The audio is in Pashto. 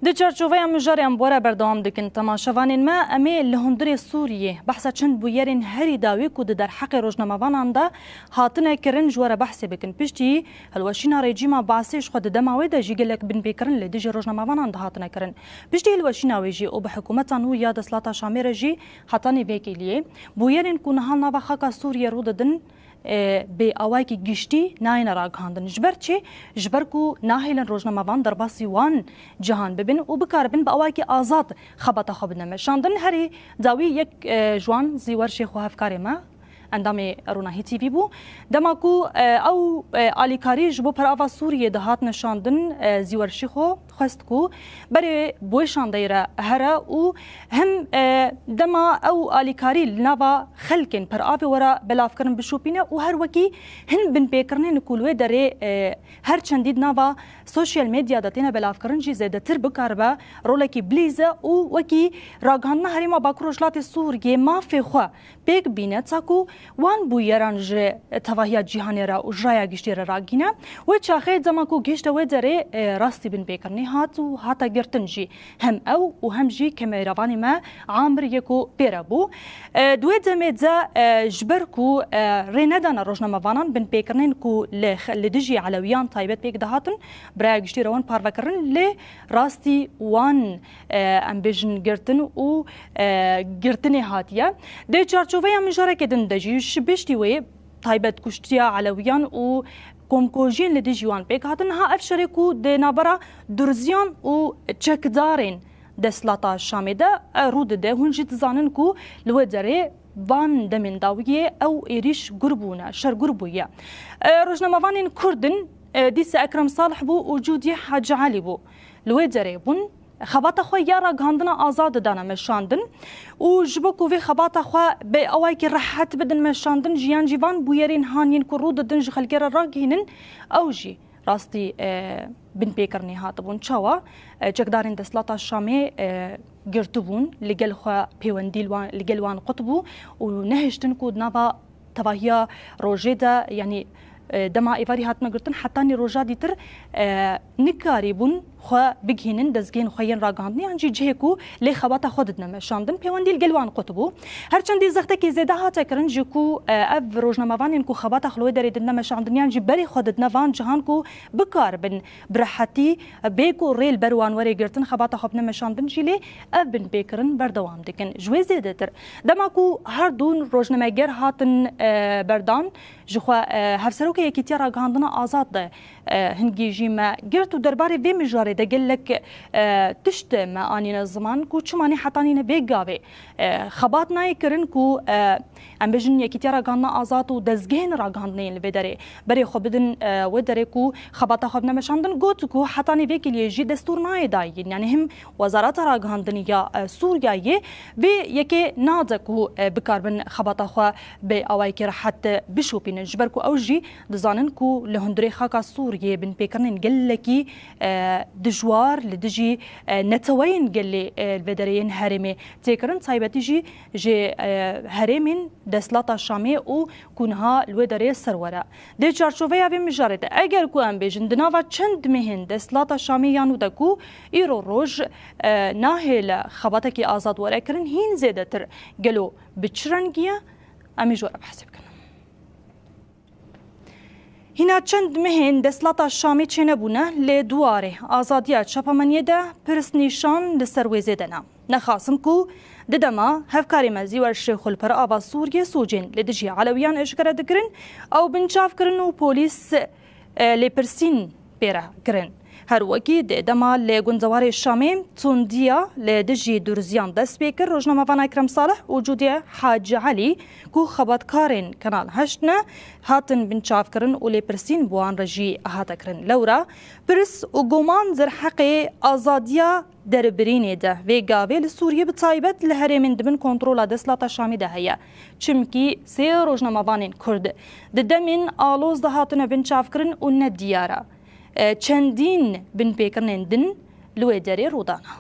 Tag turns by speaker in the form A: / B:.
A: د چارچوبه مجاریم بوره بردوام دکن تماشاوانین ما امی لهندری سوریه بحثا چند بویرین هری داوی کود در حق روزنامه‌وانان دا هاتنه کرن جوره بحث بکن پشتی هلوشینا رژیم باسیش خود دماوی دا جیگلک بن بیکرن لدیج روزنامه‌وانان دا هاتنه کرن پشتی هلوشینا ویجی او به حکومتان و یاد اصلاحات شامل جی هاتنی وکیلیه بویرین کنهال نوا خاک سوریه رو ددن به اوای کی گشتی ناین راگاندن جبر چی جبر کو ناهیلن روزنامه‌وان در باسی وان جهان ببین او بکاربن به اوای کی آزاد خبط خب نمشاندن هری داوی یک جوان زیور شیخ هفکاری ما اندام روناهی تیوی بو دماکو او آلیکاری جبو پر آوا سوریه دهات نشاندن زیور شیخو خواست کو برای بویشان دایره هره او هم دما او آلیکاری لنوا خلکن پر آوا ورا بلاف کرن بشوپینه و هر وکی هن بن پیکرنه نکولوه داره هر چندید نوا سوشیال میدیا داتینا بلاف کرن جی زیده تر بکاربه رولکی بلیزه او وکی راگهاندن هریما باکروشلات سوریه ما فی خوا پیک بینه تاکو وان بویران ج تواهیات جهانی را و جرایا گشتی را راگینه و چاخه زمان کو گشت و داره راستی بن پیکرنی هات و هاتا گرتن جی هم او و هم جی کمیروانی ما عامر یکو پیرا بو دوی دمه دا جبر کو رینادان روزنامه‌وانان بن پیکرنین کو لدجی علویان تایبت پیک دهاتن برای گشتی روان پاروکرن ل راستی وان امبیژن گرتن و گرتنی هاتیه ده چارچوبه مجاره دن دجی شبشتی وی تایبت کشتیا علویان و کمکوژین لدی جوان پیک هاتن ها افشاری کو د نابرا درزیان و چکدارین دسلاتا شامی ده رود ده هنجید زانن کو لو داره وان دمن داویه او ایریش گربونه شر گربویه روزنامه‌وانین کردن دیس اکرم صالح بو وجودی حاج علی بو لو داره بون خبات خو یارا گاندنا آزاد دانه مشاندن و جبو کو وی خبات خو به اوای کی راحت بدن مشاندن جیان جیوان بویرین هانین کو رود دن خلکر راگینن او جی راستی بن پیکرنی هاتبون چاوا چکدارین دسلاتا شامی گرتبون لگل خو پیوندیلوان لگلوان قطبو و نهشتن کو نابا تواهیا روجدا یعنی دما ایواری هاتما گرتن حتی نی روجا دیتر نکاری بون خو بگهینن دزگین خوین راگاندنی انجی جهکو لی خبات خودت نمشاندن پیوندیل گلوان قطبو هرچندی زخته کی زیده هاتا کرن جکو اف روزنامه‌وانین کو خبات خلوی درید نمشاندن انجی بری خودت نوان جهان کو بکار بن برحتی بیکو ریل بروان وری گرتن خبات خب نمشاندن جلی اف بن بیکرن بردوام دکن جوی زیده تر دما کو هر دون روزنامه‌گر هاتن بردان جخوا هفسرو که یکی تیرا گاندنا آزاد ده هنگی جیما گرتو درباره وی مجاره ده گلک تشت ما آنین زمان کو چمانی حتانین بیگاوی خبات نای کرن کو ام بجن یکی تیرا گاندنا آزاد و دزگین را گاندنین بدره بری خو بدن و دره کو خبات خب نمشاندن گوت کو حتانی وکیلی جی دستور نای داین یعنی هم وزارت را گاندنی یا سوریه و یکی ناده کو بکاربن خبات خو به اوای کی راحت بشوپین جبر کو اوجی دزانن کو لهندری خاکا سوریه بن پیکرنین گلکی دجوار لدجی نتوین گلی البدرین هرمی تکرن تایبتی جی هرمین دسلاتا شامی او کنها الودری سروره دی چارچوبه اوی مجارده اگر کو ام بیجن دناوا چند مهن دسلاتا شامی یانو دکو ایرو روج ناهل خباتکی آزاد وره کرن هین زیده تر گلو بچرنگیه امی جوره بحث بکنم هنا چند مهن دسلاتا شامی چه نبونه لدواره آزادیت شپامنیه ده پرس نیشان لسرویزه دنا نخاسم کو ددما هفکاری مزی و شیخ الپر آوا سوریه سوجین لدجی علویان اشکره دکرن او بنچاف کرن و پولیس لپرسین پیره کرن هر وکی دما لگنزوار شامی توندیا لدجی درزیان دست بیکر روزنامه‌وان اکرم صالح وجودی حاج علی کو خبرکارین کانال هشتنه هاتن بنچاف کرن و لپرسین بوان رجی هاتا کرن لورا پرس و گومان زر حق آزادیا دربرینه ده و گاویل سوریه بتایبت لهرمین دبن کنترول دسلاتا شامی ده هیا چمکی سی روزنامه‌وانین کرد ددمین آلوز ده هاتن بنچاف کرن و ندیاره چندین بن پیکرنین دن لوی دری رودانا